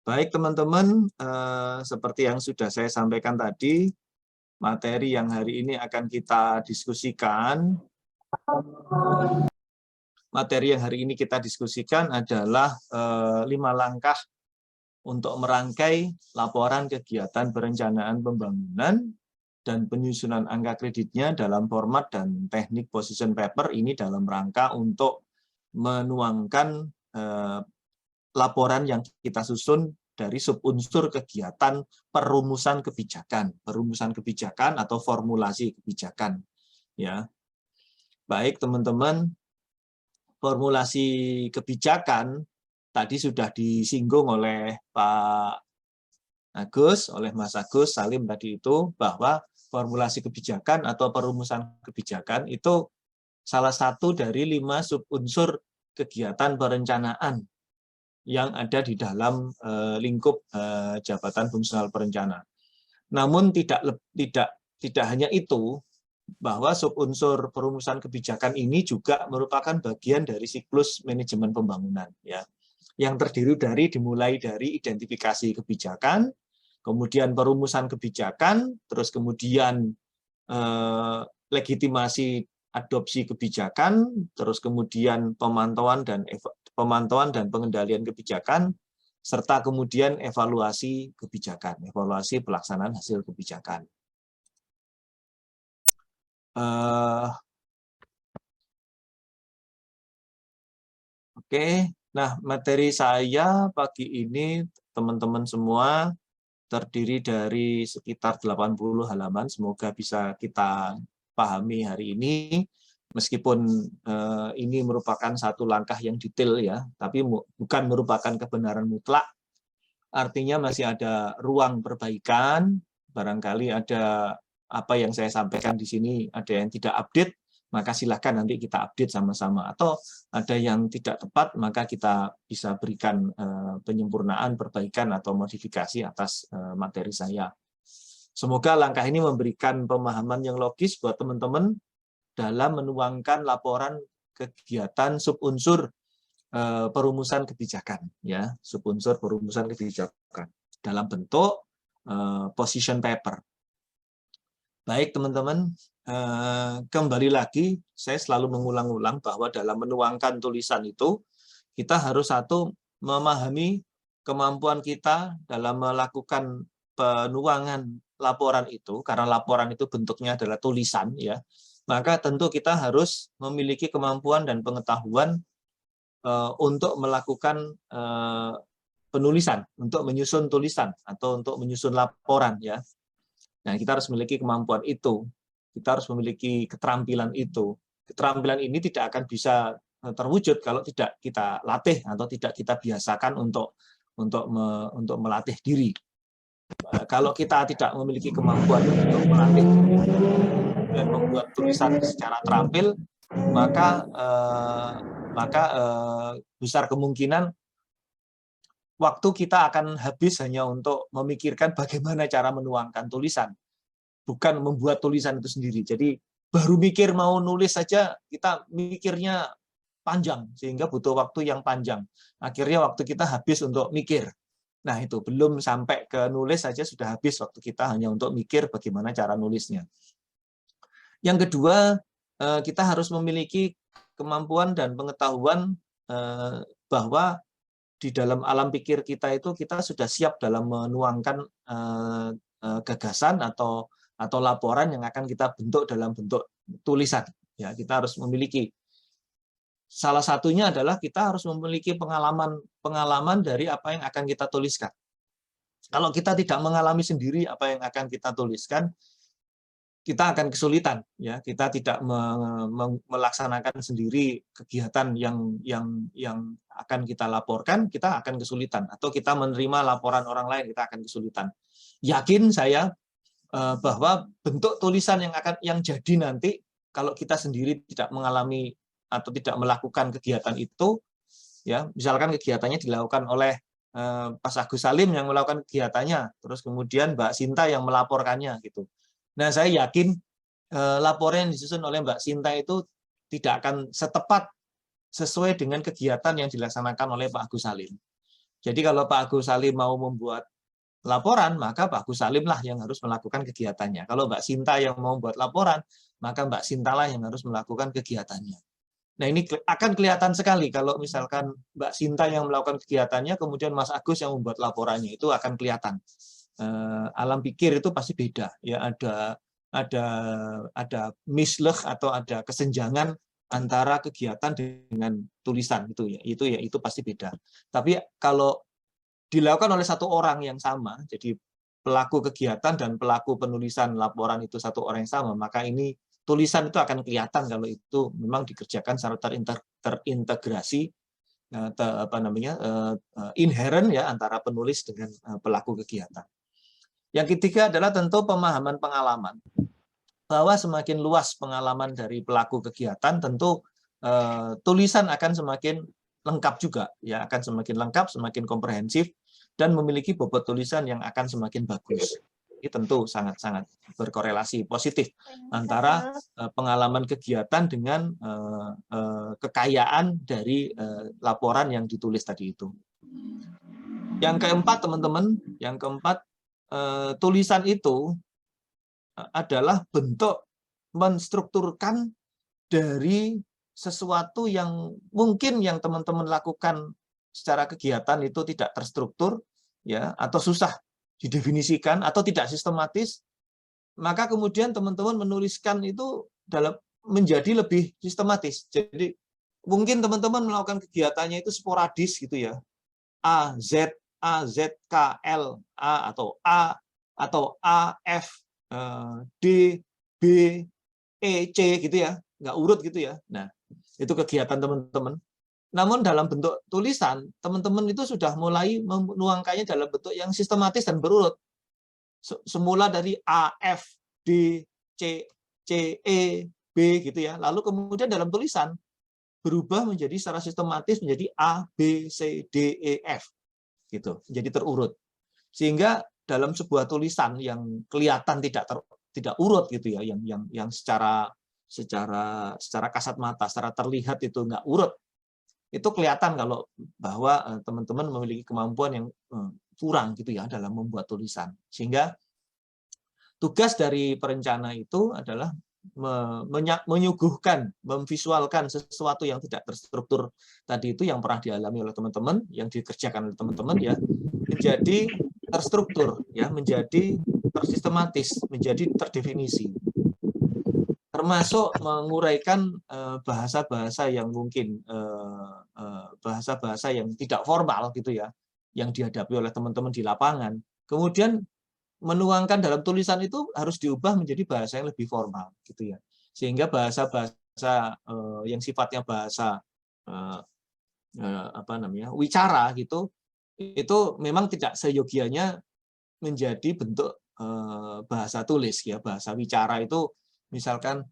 Baik teman-teman, seperti yang sudah saya sampaikan tadi, materi yang hari ini akan kita diskusikan. Materi yang hari ini kita diskusikan adalah 5 langkah untuk merangkai laporan kegiatan perencanaan pembangunan dan penyusunan angka kreditnya dalam format dan teknik position paper ini dalam rangka untuk menuangkan laporan yang kita susun dari subunsur kegiatan perumusan kebijakan atau formulasi kebijakan. Ya, baik teman-teman, formulasi kebijakan tadi sudah disinggung oleh Pak Agus, oleh Mas Agus Salim tadi itu, bahwa formulasi kebijakan atau perumusan kebijakan itu salah satu dari 5 subunsur kegiatan perencanaan yang ada di dalam lingkup jabatan fungsional perencana. Namun tidak hanya itu, bahwa subunsur perumusan kebijakan ini juga merupakan bagian dari siklus manajemen pembangunan, ya, yang terdiri dimulai dari identifikasi kebijakan, kemudian perumusan kebijakan, terus kemudian legitimasi adopsi kebijakan, terus kemudian pemantauan dan pengendalian kebijakan, serta kemudian evaluasi kebijakan, evaluasi pelaksanaan hasil kebijakan. Oke, nah materi saya pagi ini teman-teman semua terdiri dari sekitar 80 halaman, semoga bisa kita pahami hari ini. Meskipun ini merupakan satu langkah yang detail ya, tapi bukan merupakan kebenaran mutlak. Artinya masih ada ruang perbaikan, barangkali ada apa yang saya sampaikan di sini ada yang tidak update, maka silahkan nanti kita update sama-sama. Atau ada yang tidak tepat, maka kita bisa berikan penyempurnaan, perbaikan, atau modifikasi atas materi saya. Semoga langkah ini memberikan pemahaman yang logis buat teman-teman dalam menuangkan laporan kegiatan subunsur perumusan kebijakan, ya, subunsur perumusan kebijakan dalam bentuk position paper. Baik teman-teman, kembali lagi saya selalu mengulang-ulang bahwa dalam menuangkan tulisan itu kita harus satu memahami kemampuan kita dalam melakukan penuangan laporan itu, karena laporan itu bentuknya adalah tulisan, ya, maka tentu kita harus memiliki kemampuan dan pengetahuan untuk melakukan penulisan, untuk menyusun tulisan atau untuk menyusun laporan, ya. Nah, kita harus memiliki kemampuan itu, kita harus memiliki keterampilan itu. Keterampilan ini tidak akan bisa terwujud kalau tidak kita latih atau tidak kita biasakan untuk melatih diri. Kalau kita tidak memiliki kemampuan untuk melatih dan membuat tulisan secara terampil, maka besar kemungkinan waktu kita akan habis hanya untuk memikirkan bagaimana cara menuangkan tulisan, bukan membuat tulisan itu sendiri. Jadi baru mikir mau nulis saja kita mikirnya panjang, sehingga butuh waktu yang panjang. Akhirnya waktu kita habis untuk mikir. Nah itu, belum sampai ke nulis saja sudah habis waktu kita hanya untuk mikir bagaimana cara nulisnya. Yang kedua, kita harus memiliki kemampuan dan pengetahuan bahwa di dalam alam pikir kita itu kita sudah siap dalam menuangkan gagasan atau laporan yang akan kita bentuk dalam bentuk tulisan. Ya, kita harus memiliki. Salah satunya adalah kita harus memiliki pengalaman dari apa yang akan kita tuliskan. Kalau kita tidak mengalami sendiri apa yang akan kita tuliskan, kita akan kesulitan, ya. Kita tidak melaksanakan sendiri kegiatan yang akan kita laporkan, kita akan kesulitan. Atau kita menerima laporan orang lain, kita akan kesulitan. Yakin saya bahwa bentuk tulisan yang jadi nanti kalau kita sendiri tidak mengalami atau tidak melakukan kegiatan itu, ya, misalkan kegiatannya dilakukan oleh Pak Agus Salim yang melakukan kegiatannya, terus kemudian Mbak Sinta yang melaporkannya, gitu. Nah, saya yakin laporan yang disusun oleh Mbak Sinta itu tidak akan setepat sesuai dengan kegiatan yang dilaksanakan oleh Pak Agus Salim. Jadi kalau Pak Agus Salim mau membuat laporan, maka Pak Agus Salim lah yang harus melakukan kegiatannya. Kalau Mbak Sinta yang mau membuat laporan, maka Mbak Sinta lah yang harus melakukan kegiatannya. Nah, ini akan kelihatan sekali kalau misalkan Mbak Sinta yang melakukan kegiatannya, kemudian Mas Agus yang membuat laporannya, itu akan kelihatan. Alam pikir itu pasti beda, ya ada misleh atau ada kesenjangan antara kegiatan dengan tulisan itu pasti beda. Tapi kalau dilakukan oleh satu orang yang sama, jadi pelaku kegiatan dan pelaku penulisan laporan itu satu orang yang sama, maka ini tulisan itu akan kelihatan kalau itu memang dikerjakan secara terintegrasi, inherent ya antara penulis dengan pelaku kegiatan. Yang ketiga adalah tentu pemahaman pengalaman, bahwa semakin luas pengalaman dari pelaku kegiatan, tentu tulisan akan semakin lengkap juga, ya akan semakin lengkap, semakin komprehensif, dan memiliki bobot tulisan yang akan semakin bagus. Ini tentu sangat-sangat berkorelasi positif antara pengalaman kegiatan dengan kekayaan dari laporan yang ditulis tadi itu. Yang keempat, teman-teman, tulisan itu adalah bentuk menstrukturkan dari sesuatu yang mungkin yang teman-teman lakukan secara kegiatan itu tidak terstruktur, ya, atau susah didefinisikan atau tidak sistematis, maka kemudian teman-teman menuliskan itu menjadi lebih sistematis. Jadi mungkin teman-teman melakukan kegiatannya itu sporadis gitu ya, A Z K L A atau A F D B E C gitu ya, nggak urut gitu ya. Nah, itu kegiatan teman-teman. Namun dalam bentuk tulisan, teman-teman itu sudah mulai menuangkannya dalam bentuk yang sistematis dan berurut. Semula dari A, F, D, C, E, B gitu ya. Lalu kemudian dalam tulisan berubah menjadi secara sistematis menjadi A, B, C, D, E, F gitu. Jadi terurut. Sehingga dalam sebuah tulisan yang kelihatan tidak urut gitu ya, yang secara kasat mata, secara terlihat itu nggak urut, itu kelihatan kalau bahwa teman-teman memiliki kemampuan yang kurang gitu ya dalam membuat tulisan. Sehingga tugas dari perencana itu adalah menyuguhkan, memvisualkan sesuatu yang tidak terstruktur tadi itu yang pernah dialami oleh teman-teman, yang dikerjakan oleh teman-teman ya, menjadi terstruktur ya, menjadi tersistematis, menjadi terdefinisi. Termasuk menguraikan bahasa-bahasa yang mungkin bahasa-bahasa yang tidak formal gitu ya, yang dihadapi oleh teman-teman di lapangan. Kemudian menuangkan dalam tulisan itu harus diubah menjadi bahasa yang lebih formal gitu ya. Sehingga bahasa-bahasa yang sifatnya bahasa wicara gitu, itu memang tidak seyogianya menjadi bentuk bahasa tulis ya. Bahasa wicara itu misalkan,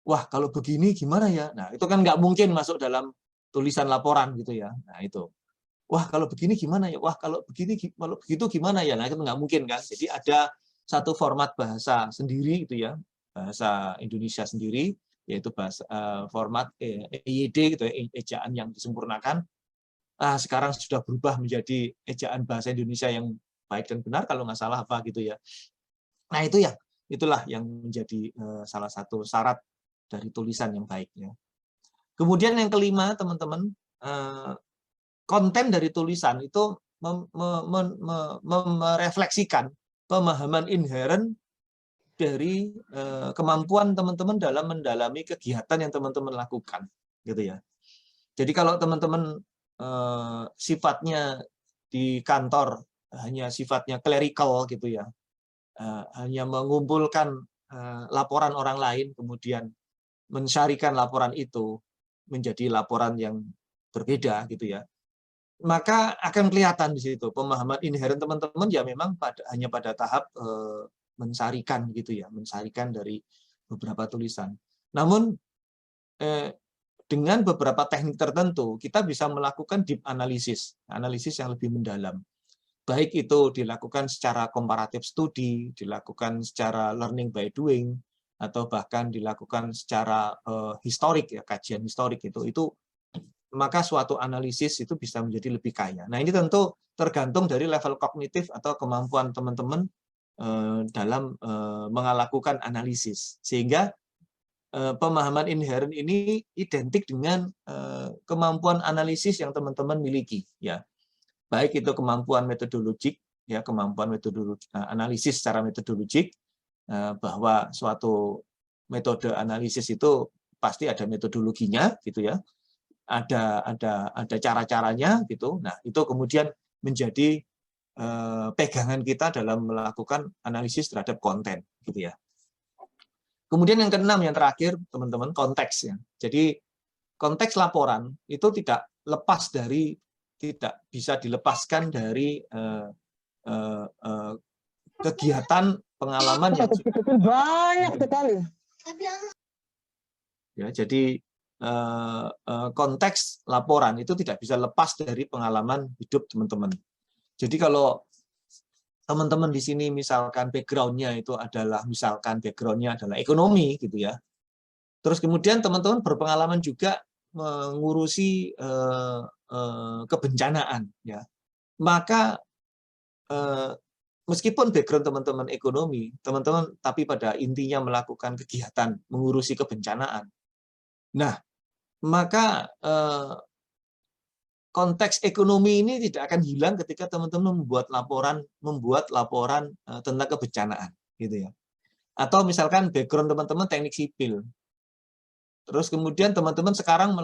wah kalau begini gimana ya? Nah itu kan nggak mungkin masuk dalam tulisan laporan gitu ya. Nah itu, wah kalau begini gimana ya? Wah kalau begitu gimana ya? Nah itu nggak mungkin kan. Jadi ada satu format bahasa sendiri gitu ya, bahasa Indonesia sendiri, yaitu bahasa format EYD gitu ya, ejaan yang disempurnakan. Sekarang sudah berubah menjadi ejaan bahasa Indonesia yang baik dan benar kalau nggak salah apa gitu ya. Nah itulah yang menjadi salah satu syarat dari tulisan yang baik ya. Kemudian yang kelima teman-teman, konten dari tulisan itu merefleksikan pemahaman inherent dari kemampuan teman-teman dalam mendalami kegiatan yang teman-teman lakukan gitu ya. Jadi kalau teman-teman sifatnya di kantor hanya sifatnya clerical gitu ya, hanya mengumpulkan laporan orang lain kemudian mensyarikan laporan itu menjadi laporan yang berbeda gitu ya, maka akan kelihatan di situ pemahaman inherent teman-teman ya memang hanya pada tahap mensarikan gitu ya, mensarikan dari beberapa tulisan. Namun dengan beberapa teknik tertentu kita bisa melakukan deep analysis yang lebih mendalam. Baik itu dilakukan secara comparative study, dilakukan secara learning by doing, atau bahkan dilakukan secara historik ya, kajian historik itu maka suatu analisis itu bisa menjadi lebih kaya. Nah ini tentu tergantung dari level kognitif atau kemampuan teman-teman dalam melakukan analisis. Sehingga pemahaman inherent ini identik dengan kemampuan analisis yang teman-teman miliki, ya. Baik itu kemampuan metodologik, ya, kemampuan metodologi, analisis secara metodologik, bahwa suatu metode analisis itu pasti ada metodologinya, gitu ya. Ada cara-caranya, gitu. Nah, itu kemudian menjadi pegangan kita dalam melakukan analisis terhadap konten, gitu ya. Kemudian yang keenam, yang terakhir, teman-teman, konteks, ya. Jadi konteks laporan itu tidak bisa dilepaskan dari kegiatan pengalaman yang banyak sekali. Ya, jadi konteks laporan itu tidak bisa lepas dari pengalaman hidup teman-teman. Jadi kalau teman-teman di sini misalkan background-nya itu adalah ekonomi, gitu ya. Terus kemudian teman-teman berpengalaman juga mengurusi kebencanaan, ya. Maka meskipun background teman-teman ekonomi, teman-teman tapi pada intinya melakukan kegiatan mengurusi kebencanaan. Nah, maka konteks ekonomi ini tidak akan hilang ketika teman-teman membuat laporan tentang kebencanaan, gitu ya. Atau misalkan background teman-teman teknik sipil. Terus kemudian teman-teman sekarang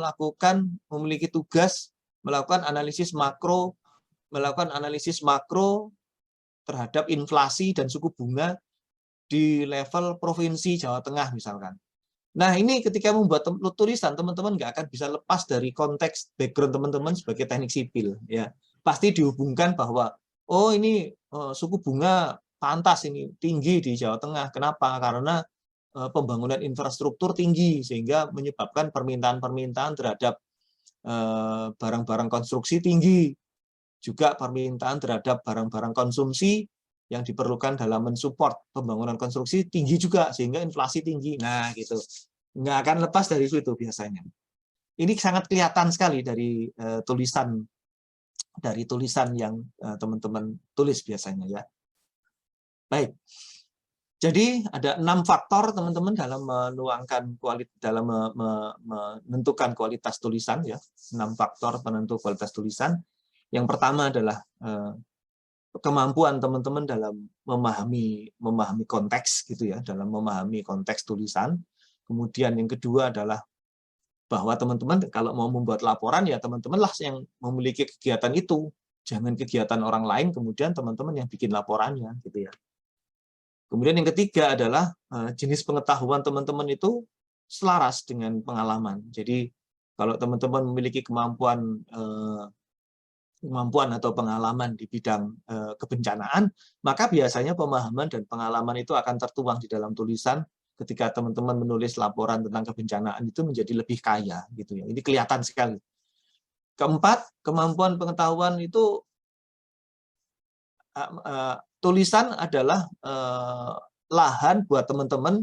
memiliki tugas melakukan analisis makro terhadap inflasi dan suku bunga di level provinsi Jawa Tengah misalkan. Nah, ini ketika membuat tulisan, teman-teman nggak akan bisa lepas dari konteks background teman-teman sebagai teknik sipil, ya. Pasti dihubungkan bahwa, oh ini suku bunga pantas ini tinggi di Jawa Tengah. Kenapa? Karena pembangunan infrastruktur tinggi sehingga menyebabkan permintaan terhadap barang-barang konstruksi tinggi. Juga permintaan terhadap barang-barang konsumsi yang diperlukan dalam mensupport pembangunan konstruksi tinggi juga, sehingga inflasi tinggi. Nah, gitu. Nggak akan lepas dari situ biasanya. Ini sangat kelihatan sekali dari tulisan yang teman-teman tulis biasanya, ya. Baik. Jadi ada 6 faktor teman-teman dalam menentukan kualitas tulisan, ya. 6 faktor penentu kualitas tulisan. Yang pertama adalah kemampuan teman-teman dalam memahami konteks, gitu ya, dalam memahami konteks tulisan. Kemudian yang kedua adalah bahwa teman-teman kalau mau membuat laporan, ya teman-temanlah yang memiliki kegiatan itu, jangan kegiatan orang lain kemudian teman-teman yang bikin laporannya, gitu ya. Kemudian yang ketiga adalah jenis pengetahuan teman-teman itu selaras dengan pengalaman. Jadi kalau teman-teman memiliki kemampuan atau pengalaman di bidang kebencanaan, maka biasanya pemahaman dan pengalaman itu akan tertuang di dalam tulisan ketika teman-teman menulis laporan tentang kebencanaan itu menjadi lebih kaya, gitu ya. Ini kelihatan sekali. Keempat, kemampuan pengetahuan itu tulisan adalah lahan buat teman-teman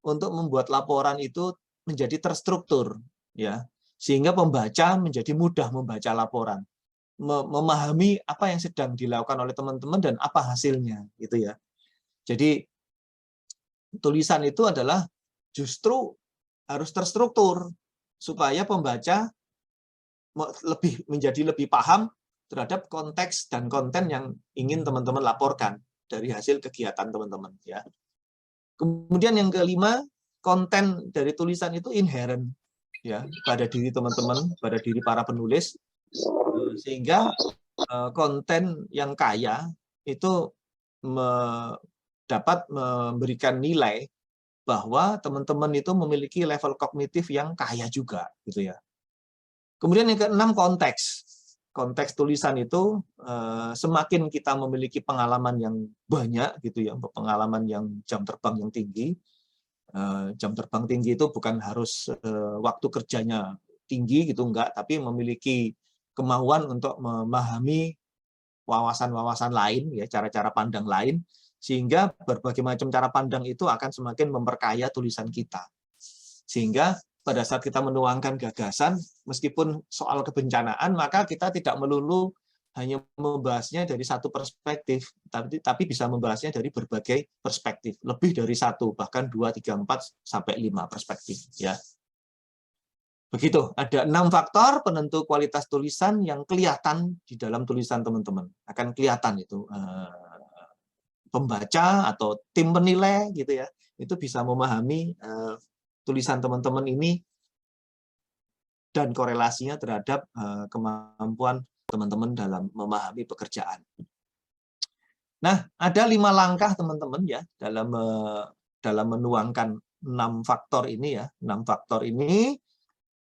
untuk membuat laporan itu menjadi terstruktur, ya, sehingga pembaca menjadi mudah membaca laporan, memahami apa yang sedang dilakukan oleh teman-teman dan apa hasilnya, gitu ya. Jadi tulisan itu adalah justru harus terstruktur supaya pembaca menjadi lebih paham terhadap konteks dan konten yang ingin teman-teman laporkan dari hasil kegiatan teman-teman, ya. Kemudian yang kelima, konten dari tulisan itu inherent, ya, pada diri teman-teman, pada diri para penulis, sehingga konten yang kaya itu dapat memberikan nilai bahwa teman-teman itu memiliki level kognitif yang kaya juga, gitu ya. Kemudian yang keenam, konteks. Konteks tulisan itu semakin kita memiliki pengalaman yang banyak, gitu ya, pengalaman yang jam terbang yang tinggi. Jam terbang tinggi itu bukan harus waktu kerjanya tinggi, gitu, enggak, tapi memiliki kemauan untuk memahami wawasan-wawasan lain, ya, cara-cara pandang lain, sehingga berbagai macam cara pandang itu akan semakin memperkaya tulisan kita. Sehingga pada saat kita menuangkan gagasan, meskipun soal kebencanaan, maka kita tidak melulu hanya membahasnya dari satu perspektif, tapi bisa membahasnya dari berbagai perspektif, lebih dari satu, bahkan 2, 3, 4, sampai 5 perspektif. Ya. Begitu, ada 6 faktor penentu kualitas tulisan yang kelihatan di dalam tulisan teman-teman. Akan kelihatan itu pembaca atau tim penilai gitu ya, itu bisa memahami tulisan teman-teman ini dan korelasinya terhadap kemampuan teman-teman dalam memahami pekerjaan. Nah, ada 5 langkah teman-teman ya dalam menuangkan 6 faktor ini ya. 6 faktor ini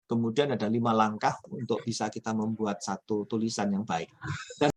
kemudian ada 5 langkah untuk bisa kita membuat satu tulisan yang baik. Dan